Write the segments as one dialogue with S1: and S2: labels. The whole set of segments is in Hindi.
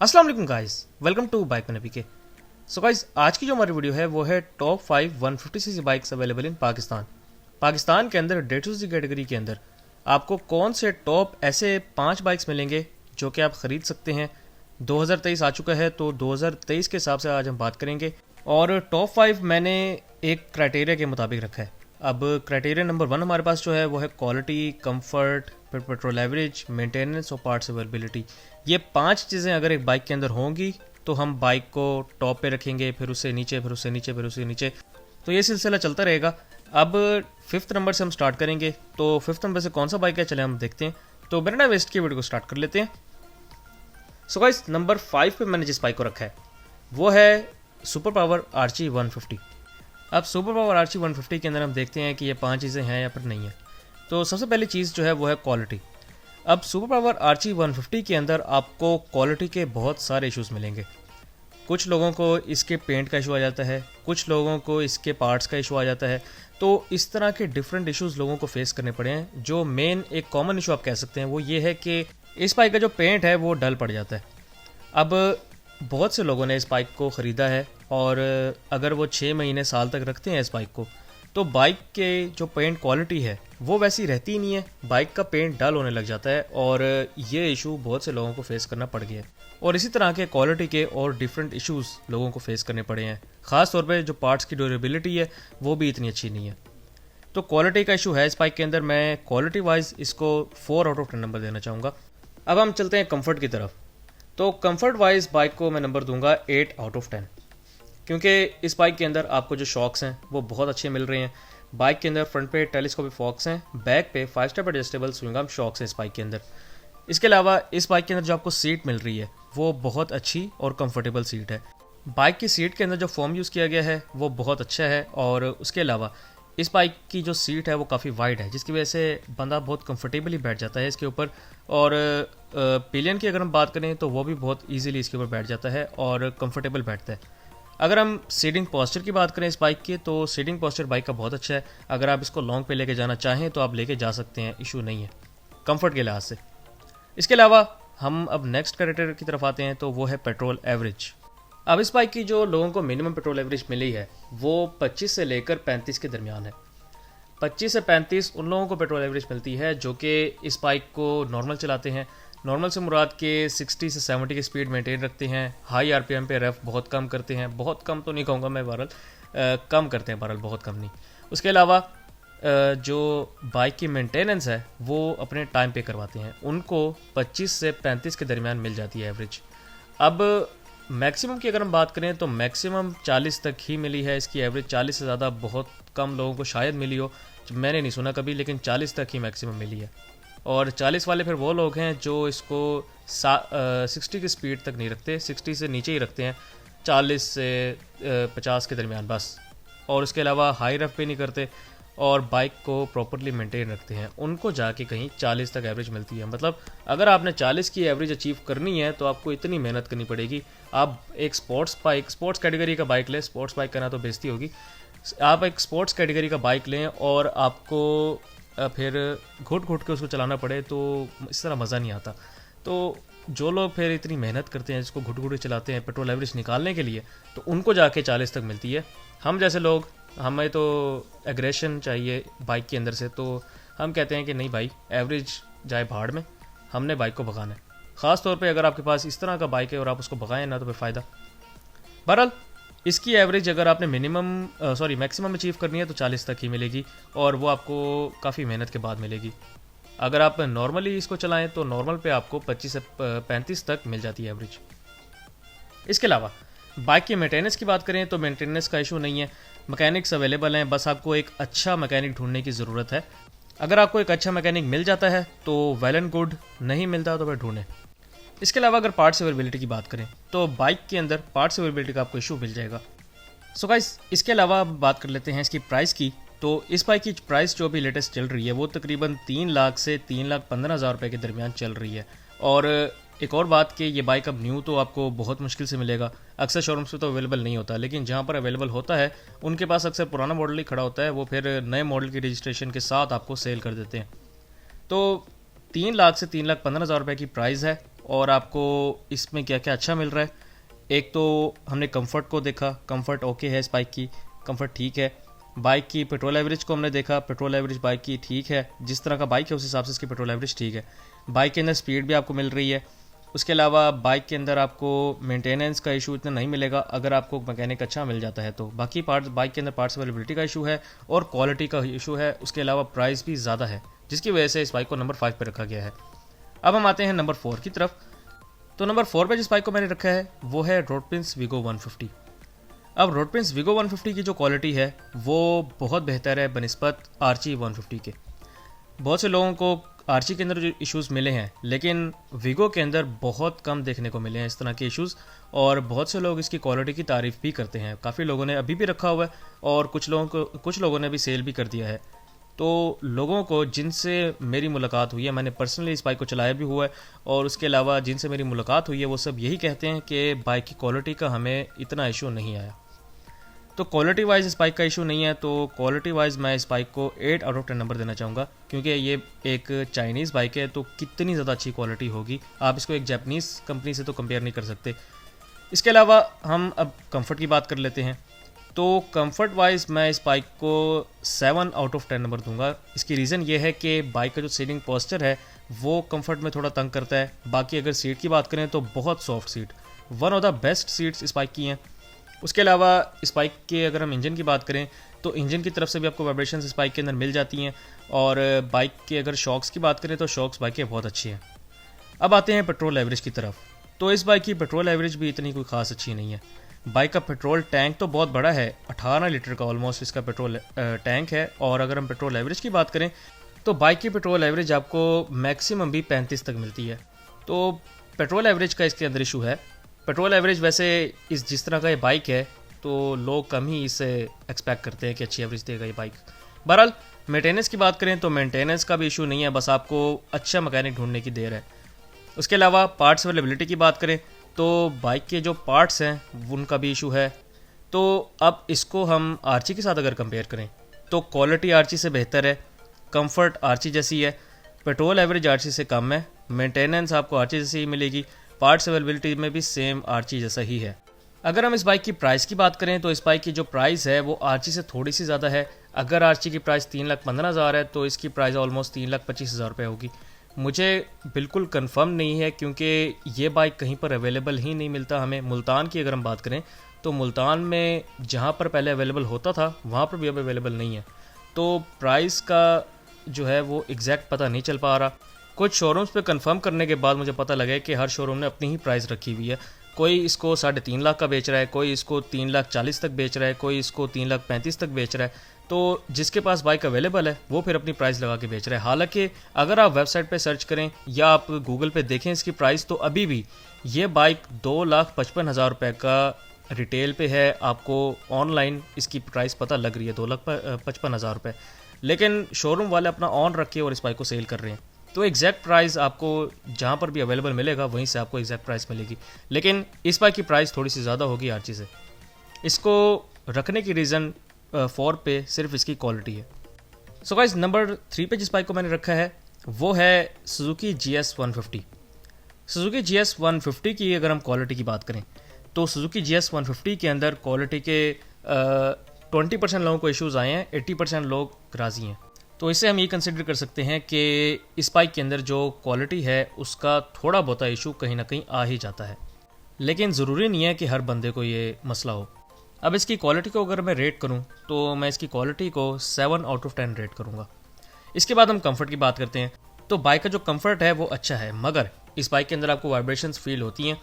S1: अस्सलाम वालेकुम गाइस, वेलकम टू बाइक में पीके। सो गाइस, आज की जो हमारी वीडियो है वो है top 5 150cc bikes available in Pakistan के अंदर 150cc कैटेगरी के अंदर आपको कौन से टॉप ऐसे 5 बाइक्स मिलेंगे जो कि आप ख़रीद सकते हैं। 2023 आ चुका है तो 2023 के हिसाब से आज हम बात करेंगे और टॉप 5 मैंने एक क्राइटेरिया के मुताबिक रखा है। अब क्राइटेरिया नंबर 1 हमारे पास जो है वो है क्वालिटी, कंफर्ट, फिर पेट्रोल एवरेज, मेंटेनेंस और पार्ट्स अवेलेबिलिटी। ये 5 चीज़ें अगर एक बाइक के अंदर होंगी तो हम बाइक को टॉप पे रखेंगे, फिर उससे नीचे, फिर उससे नीचे, फिर उससे नीचे, तो ये सिलसिला चलता रहेगा। अब 5th नंबर से हम स्टार्ट करेंगे। तो 5th नंबर से कौन सा बाइक है, चले हम देखते हैं। तो बिना टाइम वेस्ट की वीडियो को स्टार्ट कर लेते हैं। सो गाइस, नंबर 5 पे मैंने जिस बाइक को रखा है वो है सुपर पावर RC 150। अब सुपर पावर RC 150 के अंदर हम देखते हैं कि ये 5 चीज़ें हैं या फिर नहीं है। तो सबसे पहली चीज़ जो है वो है क्वालिटी। अब सुपर पावर RC 150 के अंदर आपको क्वालिटी के बहुत सारे इश्यूज मिलेंगे। कुछ लोगों को इसके पेंट का इशू आ जाता है, कुछ लोगों को इसके पार्ट्स का इशू आ जाता है। तो इस तरह के डिफरेंट इश्यूज लोगों को फेस करने पड़े हैं। जो मेन एक कॉमन इशू आप कह सकते हैं वो ये है कि इस बाइक का जो पेंट है वो डल पड़ जाता है। अब बहुत से लोगों ने इस बाइक को ख़रीदा है और अगर वो 6 महीने साल तक रखते हैं इस बाइक को तो बाइक के जो पेंट क्वालिटी है वो वैसी रहती ही नहीं है। बाइक का पेंट डल होने लग जाता है और ये इशू बहुत से लोगों को फेस करना पड़ गया है। और इसी तरह के क्वालिटी के और डिफरेंट इश्यूज लोगों को फेस करने पड़े हैं। ख़ास तौर पे जो पार्ट्स की ड्यूरेबिलिटी है वो भी इतनी अच्छी नहीं है। तो क्वालिटी का इशू है इस बाइक के अंदर। मैं क्वालिटी वाइज इसको 4 आउट ऑफ 10 नंबर देना चाहूँगा। अब हम चलते हैं कम्फर्ट की तरफ। तो कंफर्ट वाइज बाइक को मैं नंबर दूंगा 8 आउट ऑफ 10, क्योंकि इस बाइक के अंदर आपको जो शॉक्स हैं वो बहुत अच्छे मिल रहे हैं। बाइक के अंदर फ्रंट पे टेलीस्कोपिक फॉक्स हैं, बैक पे 5 step adjustable swing arm shocks हैं इस बाइक के अंदर। इसके अलावा इस बाइक के अंदर जो आपको सीट मिल रही है वो बहुत अच्छी और कंफर्टेबल सीट है। बाइक की सीट के अंदर जो फोम यूज़ किया गया है वो बहुत अच्छा है और उसके अलावा इस बाइक की जो सीट है वो काफ़ी वाइड है, जिसकी वजह से बंदा बहुत कंफर्टेबली बैठ जाता है इसके ऊपर। और पिलियन की अगर हम बात करें तो वो भी बहुत इजीली इसके ऊपर बैठ जाता है और कंफर्टेबल बैठता है। अगर हम सीटिंग पोस्चर की बात करें इस बाइक की तो सीटिंग पोस्चर बाइक का बहुत अच्छा है। अगर आप इसको लॉन्ग पे लेके जाना चाहें तो आप लेके जा सकते हैं, इशू नहीं है कंफर्ट के लिहाज से। इसके अलावा हम अब नेक्स्ट कैरेक्टर की तरफ आते हैं तो वो है पेट्रोल एवरेज। अब इस बाइक की जो लोगों को मिनिमम पेट्रोल एवरेज मिली है वो 25 से लेकर 35 के दरमियान है। 25 से 35 उन लोगों को पेट्रोल एवरेज मिलती है जो कि इस बाइक को नॉर्मल चलाते हैं। नॉर्मल से मुराद के 60 से 70 की स्पीड मेंटेन रखते हैं। हाई RPM पे रेफ बहुत कम करते हैं, बहुत कम तो नहीं कहूँगा मैं, बहरहाल कम करते हैं, बहरहाल बहुत कम नहीं। उसके अलावा जो बाइक की मेंटेनेंस है वो अपने टाइम पे करवाते हैं। उनको 25 से 35 के दरमियान मिल जाती है एवरेज। अब मैक्सिमम की अगर हम बात करें तो मैक्सिमम 40 तक ही मिली है इसकी एवरेज। 40 से ज़्यादा बहुत कम लोगों को शायद मिली हो, मैंने नहीं सुना कभी, लेकिन 40 तक ही मैक्सिमम मिली है। और 40 वाले फिर वो लोग हैं जो इसको 60 की स्पीड तक नहीं रखते, 60 से नीचे ही रखते हैं, 40 से 50 के दरमियान बस। और उसके अलावा हाई रफ भी नहीं करते और बाइक को प्रॉपरली मेंटेन रखते हैं। उनको जाके कहीं 40 तक एवरेज मिलती है। मतलब अगर आपने 40 की एवरेज अचीव करनी है तो आपको इतनी मेहनत करनी पड़ेगी। आप एक स्पोर्ट्स कैटेगरी का बाइक लें, स्पोर्ट्स बाइक करना तो बेइज्जती होगी। आप एक स्पोर्ट्स कैटेगरी का बाइक लें और आपको फिर घुट घुट के उसको चलाना पड़े तो इस तरह मज़ा नहीं आता। तो जो लोग फिर इतनी मेहनत करते हैं, जिसको घुट घुट के चलाते हैं पेट्रोल एवरेज निकालने के लिए, तो उनको जाके 40 तक मिलती है। हम जैसे लोग, हमें तो एग्रेशन चाहिए बाइक के अंदर से, तो हम कहते हैं कि नहीं भाई, एवरेज जाए भाड़ में, हमने बाइक को भगाना है। ख़ास तौर पे अगर आपके पास इस तरह का बाइक है और आप उसको भगाएं ना तो फिर फ़ायदा। बहरहाल इसकी एवरेज अगर आपने मैक्सिमम अचीव करनी है तो 40 तक ही मिलेगी और वो आपको काफ़ी मेहनत के बाद मिलेगी। अगर आप नॉर्मली इसको चलाएं तो नॉर्मल पे आपको 25 से 35 तक मिल जाती है एवरेज। इसके अलावा बाइक की मेंटेनेंस की बात करें तो मेंटेनेंस का इशू नहीं है, मैकेनिक्स अवेलेबल हैं। बस आपको एक अच्छा मैकेनिक ढूंढने की ज़रूरत है। अगर आपको एक अच्छा मैकेनिक मिल जाता है तो वेल एंड गुड, नहीं मिलता तो फिर ढूंढें। इसके अलावा अगर पार्ट्स अवेलेबिलिटी की बात करें तो बाइक के अंदर पार्ट्स अवेलेबिलिटी का आपको इशू मिल जाएगा। सो गाइस, इसके अलावा अब बात कर लेते हैं इसकी प्राइस की। तो इस बाइक की प्राइस जो भी लेटेस्ट चल रही है वो तकरीबन 3 लाख से 3,15,000 रुपये के दरमियान चल रही है। और एक और बात कि ये बाइक अब न्यू तो आपको बहुत मुश्किल से मिलेगा, अक्सर शोरूम्स पे तो अवेलेबल नहीं होता, लेकिन जहाँ पर अवेलेबल होता है उनके पास अक्सर पुराना मॉडल ही खड़ा होता है, वो फिर नए मॉडल की रजिस्ट्रेशन के साथ आपको सेल कर देते हैं। तो 3 लाख से 3,15,000 रुपये की प्राइस है और आपको इसमें क्या क्या अच्छा मिल रहा है। एक तो हमने कंफर्ट को देखा, कंफर्ट ओके है इस बाइक की, कंफर्ट ठीक है। बाइक की पेट्रोल एवरेज को हमने देखा, पेट्रोल एवरेज बाइक की ठीक है, जिस तरह का बाइक है उस हिसाब से इसकी पेट्रोल एवरेज ठीक है। बाइक के अंदर स्पीड भी आपको मिल रही है। उसके अलावा बाइक के अंदर आपको मेंटेनेंस का इशू इतना नहीं मिलेगा अगर आपको मैकेनिक अच्छा मिल जाता है तो। बाकी पार्ट्स, बाइक के अंदर पार्ट्स अवेलेबिलिटी का इशू है और क्वालिटी का इशू है। उसके अलावा प्राइस भी ज़्यादा है, जिसकी वजह से इस बाइक को नंबर 5 पर रखा गया है। अब हम आते हैं नंबर 4 की तरफ। तो नंबर 4 पे जिस बाइक को मैंने रखा है वो है रोड प्रिंस वीगो 150। अब रोड प्रिंस वीगो 150 की जो क्वालिटी है वो बहुत बेहतर है बनिस्बत आर्ची 150 के। बहुत से लोगों को आर्ची के अंदर जो इश्यूज़ मिले हैं, लेकिन वीगो के अंदर बहुत कम देखने को मिले हैं इस तरह के इश्यूज़, और बहुत से लोग इसकी क्वालिटी की तारीफ़ भी करते हैं। काफ़ी लोगों ने अभी भी रखा हुआ है और कुछ लोगों ने भी सेल भी कर दिया है। तो लोगों को जिनसे मेरी मुलाकात हुई है, मैंने पर्सनली इस बाइक को चलाया भी हुआ है, और उसके अलावा जिनसे मेरी मुलाकात हुई है वो सब यही कहते हैं कि बाइक की क्वालिटी का हमें इतना इशू नहीं आया। तो क्वालिटी वाइज इस बाइक का इशू नहीं है, तो क्वालिटी वाइज मैं इस बाइक को 8 आउट ऑफ 10 नंबर देना चाहूँगा, क्योंकि ये एक चाइनीज़ बाइक है तो कितनी ज़्यादा अच्छी क्वालिटी होगी, आप इसको एक जापानीज़ कंपनी से तो कंपेयर नहीं कर सकते। इसके अलावा हम अब कंफर्ट की बात कर लेते हैं। तो कंफर्ट वाइज मैं इस बाइक को 7 आउट ऑफ 10 नंबर दूंगा। इसकी रीज़न ये है कि बाइक का जो सीटिंग पोस्चर है वो कंफर्ट में थोड़ा तंग करता है। बाकी अगर सीट की बात करें तो बहुत soft seat, one of the best seats इस बाइक की हैं। उसके अलावा इस बाइक के अगर हम इंजन की बात करें तो इंजन की तरफ से भी आपको वाइब्रेशन इस बाइक के अंदर मिल जाती हैं, और बाइक के अगर शॉक्स की बात करें तो शॉक्स बाइक के बहुत अच्छी हैं। अब आते हैं पेट्रोल एवरेज की तरफ। तो इस बाइक की पेट्रोल एवरेज भी इतनी कोई खास अच्छी नहीं है। बाइक का पेट्रोल टैंक तो बहुत बड़ा है, 18 लीटर का ऑलमोस्ट इसका पेट्रोल टैंक है, और अगर हम पेट्रोल एवरेज की बात करें तो बाइक की पेट्रोल एवरेज आपको मैक्सिमम भी 35 तक मिलती है। तो पेट्रोल एवरेज का इसके अंदर इशू है। पेट्रोल एवरेज वैसे जिस तरह का ये बाइक है तो लोग कम ही इसे एक्सपेक्ट करते हैं कि अच्छी एवरेज देगा ये बाइक। बहरहाल मेंटेनेंस की बात करें तो मेंटेनेंस का भी इशू नहीं है, बस आपको अच्छा मैकेनिक ढूंढने की देर है। उसके अलावा पार्ट्स अवेलेबिलिटी की बात करें तो बाइक के जो पार्ट्स हैं उनका भी इशू है। तो अब इसको हम आर्ची के साथ अगर कंपेयर करें तो क्वालिटी आर्ची से बेहतर है, कंफर्ट आर्ची जैसी है, पेट्रोल एवरेज आर्ची से कम है, मेंटेनेंस आपको आर्ची जैसी ही मिलेगी, पार्ट्स अवेलेबिलिटी में भी सेम आर्ची जैसा ही है। अगर हम इस बाइक की प्राइस की बात करें तो इस बाइक की जो प्राइस है वो आर्ची से थोड़ी सी ज़्यादा है। अगर आर्ची की प्राइस 3,15,000 है तो इसकी प्राइस ऑलमोस्ट 3,25,000 रुपये होगी। मुझे बिल्कुल कंफर्म नहीं है क्योंकि ये बाइक कहीं पर अवेलेबल ही नहीं मिलता हमें। मुल्तान की अगर हम बात करें तो मुल्तान में जहाँ पर पहले अवेलेबल होता था वहाँ पर भी अब अवेलेबल नहीं है, तो प्राइस का जो है वो एग्जैक्ट पता नहीं चल पा रहा। कुछ शोरूम्स पे कंफर्म करने के बाद मुझे पता लगा कि हर शोरूम ने अपनी ही प्राइस रखी हुई है। कोई इसको 3.5 लाख का बेच रहा है, कोई इसको 3,40,000 तक बेच रहा है, कोई इसको 3,35,000 तक बेच रहा है। तो जिसके पास बाइक अवेलेबल है वो फिर अपनी प्राइस लगा के बेच रहा है। हालांकि अगर आप वेबसाइट पे सर्च करें या आप गूगल पे देखें इसकी प्राइस तो अभी भी ये बाइक 2,55,000 रुपये का रिटेल पे है। आपको ऑनलाइन इसकी प्राइस पता लग रही है 2,55,000 रुपये, लेकिन शोरूम वाले अपना ऑन रख के और इस बाइक को सेल कर रहे हैं। तो एग्जैक्ट प्राइस आपको जहाँ पर भी अवेलेबल मिलेगा वहीं से आपको एग्जैक्ट प्राइस मिलेगी, लेकिन इस बाइक की प्राइस थोड़ी सी ज़्यादा होगी आर्ची से। इसको रखने की रीज़न 4 पे सिर्फ इसकी क्वालिटी है। सो गाइस नंबर 3 पे जिस बाइक को मैंने रखा है वो है सुजुकी GS 150। सुजुकी GS 150 की अगर हम क्वालिटी की बात करें तो सुजुकी GS 150 के अंदर क्वालिटी के 20% लोगों को इश्यूज़ आए हैं, 80% लोग राज़ी हैं। तो इससे हम ये कंसिडर कर सकते हैं कि इस बाइक के अंदर जो क्वालिटी है उसका थोड़ा बहुत इशू कहीं ना कहीं आ ही जाता है, लेकिन ज़रूरी नहीं है कि हर बंदे को ये मसला हो। अब इसकी क्वालिटी को अगर मैं रेट करूं तो मैं इसकी क्वालिटी को 7 आउट ऑफ 10 रेट करूंगा। इसके बाद हम कंफर्ट की बात करते हैं। तो बाइक का जो कंफर्ट है वो अच्छा है, मगर इस बाइक के अंदर आपको वाइब्रेशंस फील होती हैं।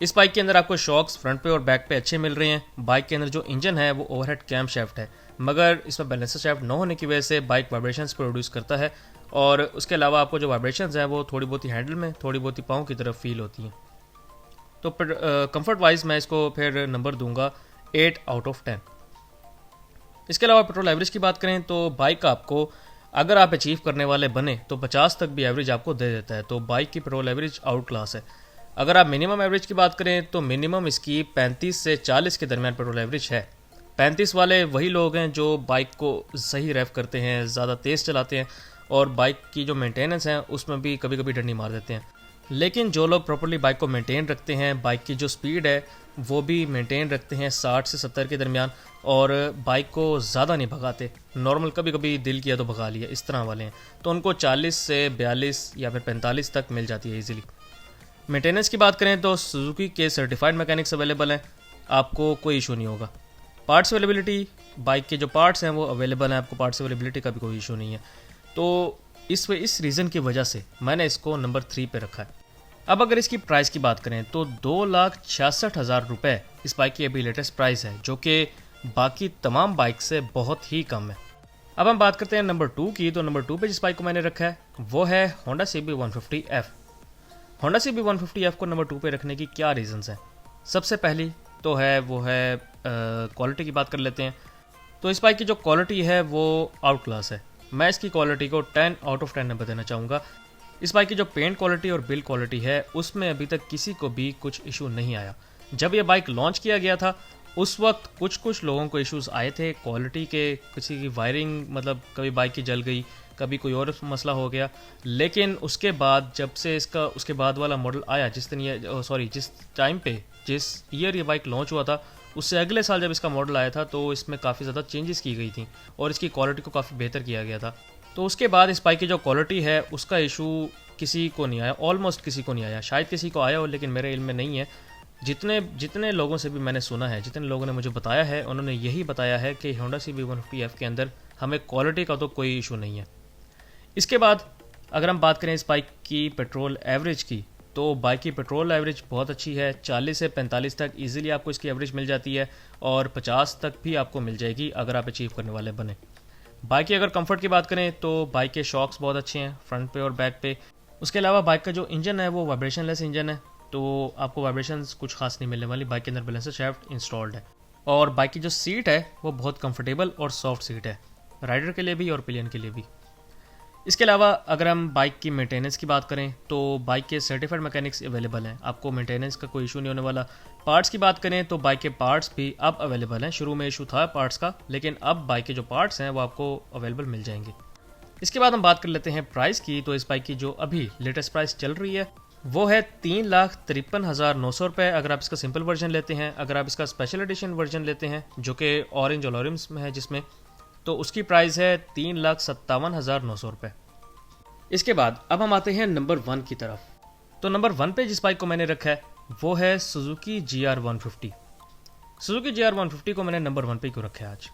S1: इस बाइक के अंदर आपको शॉक्स फ्रंट पे और बैक पे अच्छे मिल रहे हैं। बाइक के अंदर जो इंजन है वो ओवरहेड कैम शाफ्ट है, मगर इसमें बैलेंसर शाफ्ट न होने की वजह से बाइक वाइब्रेशंस प्रोड्यूस करता है, और उसके अलावा आपको जो वाइब्रेशंस हैं वो थोड़ी बहुत ही हैंडल में, थोड़ी बहुत ही पाँव की तरफ फील होती हैं। तो कंफर्ट वाइज मैं इसको फिर नंबर दूंगा 8 आउट ऑफ 10। इसके अलावा पेट्रोल एवरेज की बात करें तो बाइक आपको अगर आप अचीव करने वाले बने तो 50 तक भी एवरेज आपको दे देता है। तो बाइक की पेट्रोल एवरेज आउट क्लास है। अगर आप मिनिमम एवरेज की बात करें तो मिनिमम इसकी 35 से 40 के दरमियान पेट्रोल एवरेज है। 35 वाले वही लोग हैं जो बाइक को सही रेफ करते हैं, ज़्यादा तेज़ चलाते हैं, और बाइक की जो मेंटेनेंस है उसमें भी कभी कभी डंडी मार देते हैं। लेकिन जो लोग प्रॉपर्ली बाइक को मेंटेन रखते हैं, बाइक की जो स्पीड है वो भी मेंटेन रखते हैं 60 से 70 के दरमियान, और बाइक को ज़्यादा नहीं भगाते, नॉर्मल कभी कभी दिल किया तो भगा लिया, इस तरह वाले हैं, तो उनको 40 से 42 या फिर 45 तक मिल जाती है ईजिली। मेंटेनेंस की बात करें तो सुजुकी के सर्टिफाइड मैकेनिक्स अवेलेबल हैं, आपको कोई इशू नहीं होगा। पार्ट्स अवेलेबिलिटी, बाइक के जो पार्ट्स हैं वो अवेलेबल हैं, आपको पार्ट्स अवेलेबिलिटी का भी कोई इशू नहीं है। तो इस रीज़न की वजह से मैंने इसको नंबर 3 पे रखा है। अब अगर इसकी प्राइस की बात करें तो 2,66,000 रुपये इस बाइक की अभी लेटेस्ट प्राइस है, जो कि बाकी तमाम बाइक से बहुत ही कम है। अब हम बात करते हैं नंबर 2 की, तो नंबर 2 पे जिस बाइक को मैंने रखा है वो है होंडा CB150F। होंडा CB150F को नंबर 2 पे रखने की क्या रीज़न्स हैं? सबसे पहली तो वो है क्वालिटी की बात कर लेते हैं। तो इस बाइक की जो क्वालिटी है वो आउट क्लास है। मैं इसकी क्वालिटी को 10 आउट ऑफ 10 नंबर देना चाहूँगा। इस बाइक की जो पेंट क्वालिटी और बिल्ड क्वालिटी है उसमें अभी तक किसी को भी कुछ इशू नहीं आया। जब ये बाइक लॉन्च किया गया था उस वक्त कुछ लोगों को इश्यूज आए थे क्वालिटी के, किसी की वायरिंग मतलब कभी बाइक की जल गई, कभी कोई और मसला हो गया, लेकिन उसके बाद जब से उसके बाद वाला मॉडल आया, जिस टाइम पे जिस ईयर ये बाइक लॉन्च हुआ था उससे अगले साल जब इसका मॉडल आया था तो इसमें काफ़ी ज़्यादा चेंजेस की गई थी और इसकी क्वालिटी को काफ़ी बेहतर किया गया था। तो उसके बाद इस बाइक की जो क्वालिटी है उसका इशू किसी को नहीं आया, ऑलमोस्ट किसी को नहीं आया, शायद किसी को आया हो लेकिन मेरे इल्म में नहीं है। जितने लोगों से भी मैंने सुना है, जितने लोगों ने मुझे बताया है, उन्होंने यही बताया है कि होंडा CB150F के अंदर हमें क्वालिटी का तो कोई इशू नहीं है। इसके बाद अगर हम बात करें इस बाइक की पेट्रोल एवरेज की, तो बाइक की पेट्रोल एवरेज बहुत अच्छी है, 40 से 45 तक इजीली आपको इसकी एवरेज मिल जाती है और 50 तक भी आपको मिल जाएगी अगर आप अचीव करने वाले बने। बाइक की अगर कंफर्ट की बात करें तो बाइक के शॉक्स बहुत अच्छे हैं फ्रंट पे और बैक पे। उसके अलावा बाइक का जो इंजन है वो वाइब्रेशन लेस इंजन है, तो आपको वाइब्रेशंस कुछ खास नहीं मिलने वाली। बाइक के अंदर बैलेंसर शाफ्ट इंस्टॉल्ड है और बाइक की जो सीट है वो बहुत कंफर्टेबल और सॉफ्ट सीट है, राइडर के लिए भी और पिलियन के लिए भी। इसके अलावा अगर हम बाइक की मेंटेनेंस की बात करें तो बाइक के सर्टिफाइड मैकेनिक्स अवेलेबल हैं, आपको मेंटेनेंस का कोई इशू नहीं होने वाला। पार्ट्स की बात करें तो बाइक के पार्ट्स भी अब अवेलेबल हैं, शुरू में इशू था पार्ट्स का, लेकिन अब बाइक के जो पार्ट्स हैं वो आपको अवेलेबल मिल जाएंगे। इसके बाद हम बात कर लेते हैं प्राइस की, तो इस बाइक की जो अभी लेटेस्ट प्राइस चल रही है वो है 3,53,900 रुपये अगर आप इसका सिंपल वर्जन लेते हैं। अगर आप इसका स्पेशल एडिशन वर्जन लेते हैं जो कि ऑरेंज ऑलॉरिम्स में है जिसमें, तो उसकी प्राइस है 3,57,900 रुपये। इसके बाद अब हम आते हैं नंबर 1 की तरफ। तो नंबर 1 पे जिस बाइक को मैंने रखा है वो है सुजुकी GR150। सुजुकी GR150 को मैंने नंबर 1 पे क्यों रखा है आज,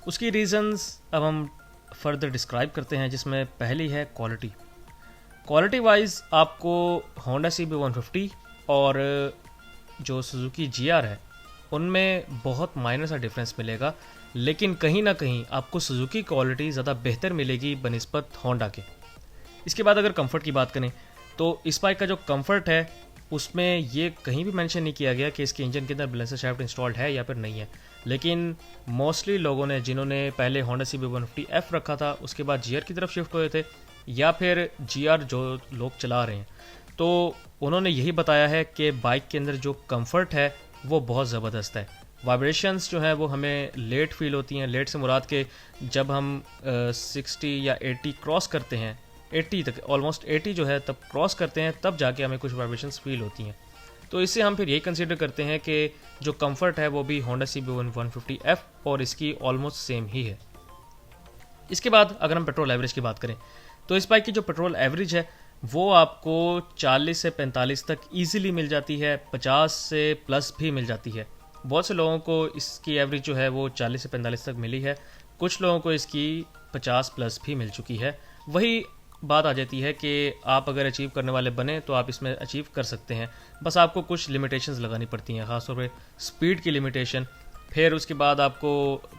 S1: उसकी रीजंस अब हम फर्दर डिस्क्राइब करते हैं, जिसमें पहली है क्वालिटी वाइज आपको होंडा CB150 और जो सुजुकी GR है उनमें बहुत माइनर सा डिफरेंस मिलेगा, लेकिन कहीं ना कहीं आपको सुजुकी क्वालिटी ज़्यादा बेहतर मिलेगी बनिस्बत होंडा के। इसके बाद अगर कंफर्ट की बात करें तो इस बाइक का जो कंफर्ट है उसमें ये कहीं भी मेंशन नहीं किया गया कि इसके इंजन के अंदर बैलेंसर शाफ्ट इंस्टॉल्ड है या फिर नहीं है, लेकिन मोस्टली लोगों ने जिन्होंने पहले होंडा CB150F रखा था उसके बाद GR की तरफ शिफ्ट हुए थे या फिर GR जो लोग चला रहे हैं, तो उन्होंने यही बताया है कि बाइक के अंदर जो कंफर्ट है वो बहुत ज़बरदस्त है। वाइब्रेशंस जो है वो हमें लेट फील होती हैं, लेट से मुराद के जब हम 60 या 80 क्रॉस करते हैं, 80 तक ऑलमोस्ट 80 जो है तब क्रॉस करते हैं, तब जाके हमें कुछ वाइब्रेशंस फील होती हैं। तो इससे हम फिर यही कंसीडर करते हैं कि जो कंफर्ट है वो भी होंडा CB150F और इसकी ऑलमोस्ट सेम ही है। इसके बाद अगर हम पेट्रोल एवरेज की बात करें तो इस बाइक की जो पेट्रोल एवरेज है वो आपको 40 से 45 तक ईजिली मिल जाती है, 50 से प्लस भी मिल जाती है। बहुत से लोगों को इसकी एवरेज जो है वो 40 से 45 तक मिली है, कुछ लोगों को इसकी 50 प्लस भी मिल चुकी है। वही बात आ जाती है कि आप अगर अचीव करने वाले बने तो आप इसमें अचीव कर सकते हैं, बस आपको कुछ लिमिटेशंस लगानी पड़ती हैं, ख़ासतौर पे स्पीड की लिमिटेशन। फिर उसके बाद आपको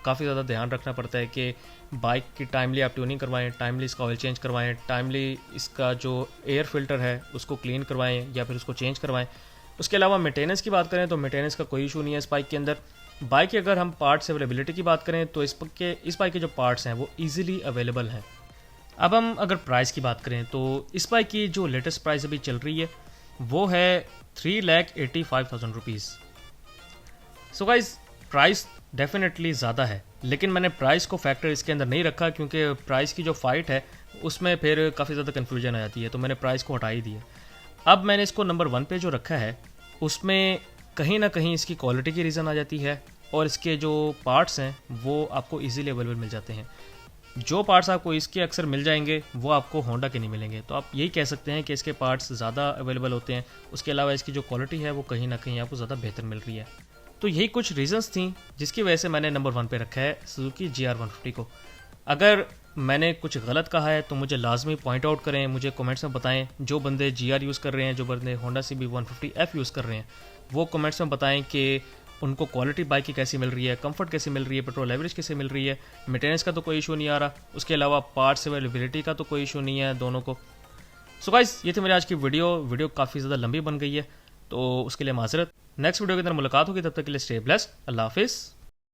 S1: काफ़ी ज़्यादा ध्यान रखना पड़ता है कि बाइक की टाइमली आप ट्यूनिंग करवाएं, टाइमली इसका ऑयल चेंज करवाएं, टाइमली इसका जो एयर फिल्टर है उसको क्लीन करवाएं या फिर उसको चेंज करवाएं। उसके अलावा मेंटेनेंस की बात करें तो मेंटेनेंस का कोई इशू नहीं है इस बाइक के अंदर। बाइक की अगर हम पार्ट्स अवेलेबिलिटी की बात करें तो इस बाइक के जो पार्ट्स हैं वो ईजिली अवेलेबल हैं। अब हम अगर प्राइस की बात करें तो इस बाइक की जो लेटेस्ट प्राइस अभी चल रही है वो है 3,85,000 rupees. So guys price definitely ज़्यादा है, लेकिन मैंने प्राइस को फैक्टर इसके अंदर नहीं रखा क्योंकि प्राइस की जो फाइट है उसमें फिर काफ़ी ज़्यादा कन्फ्यूजन आ जाती है, तो मैंने प्राइस को हटा ही दिया। अब मैंने इसको नंबर 1 पे जो रखा है उसमें कहीं ना कहीं इसकी क्वालिटी की रीज़न आ जाती है और इसके जो पार्ट्स हैं वो आपको इजीली अवेलेबल मिल जाते हैं। जो पार्ट्स आपको इसके अक्सर मिल जाएंगे वो आपको होंडा के नहीं मिलेंगे, तो आप यही कह सकते हैं कि इसके पार्ट्स ज़्यादा अवेलेबल होते हैं। उसके अलावा इसकी जो क्वालिटी है वो कहीं ना कहीं आपको ज़्यादा बेहतर मिल रही है। तो यही कुछ रीजंस थी जिसकी वजह से मैंने नंबर 1 पे रखा है सुजुकी GR150 को। अगर मैंने कुछ गलत कहा है तो मुझे लाजमी पॉइंट आउट करें, मुझे कमेंट्स में बताएं। जो बंदे GR यूज़ कर रहे हैं, जो बंदे होंडा CB150F यूज़ कर रहे हैं, वो कमेंट्स में बताएं कि उनको क्वालिटी बाइक की कैसी मिल रही है, कंफर्ट कैसी मिल रही है, पेट्रोल एवरेज कैसे मिल रही है, मेंटेनेंस का तो कोई इशू नहीं आ रहा, उसके अलावा पार्ट्स अवेलेबिलिटी का तो कोई इशू नहीं है दोनों को। सो गाइस, ये थी मेरी आज की वीडियो काफ़ी ज़्यादा लंबी बन गई है, तो उसके लिए माजरत। नेक्स्ट वीडियो के अंदर मुलाकात होगी, तब तक के लिए स्टे ब्लेस्ड। अल्लाह हाफिज़।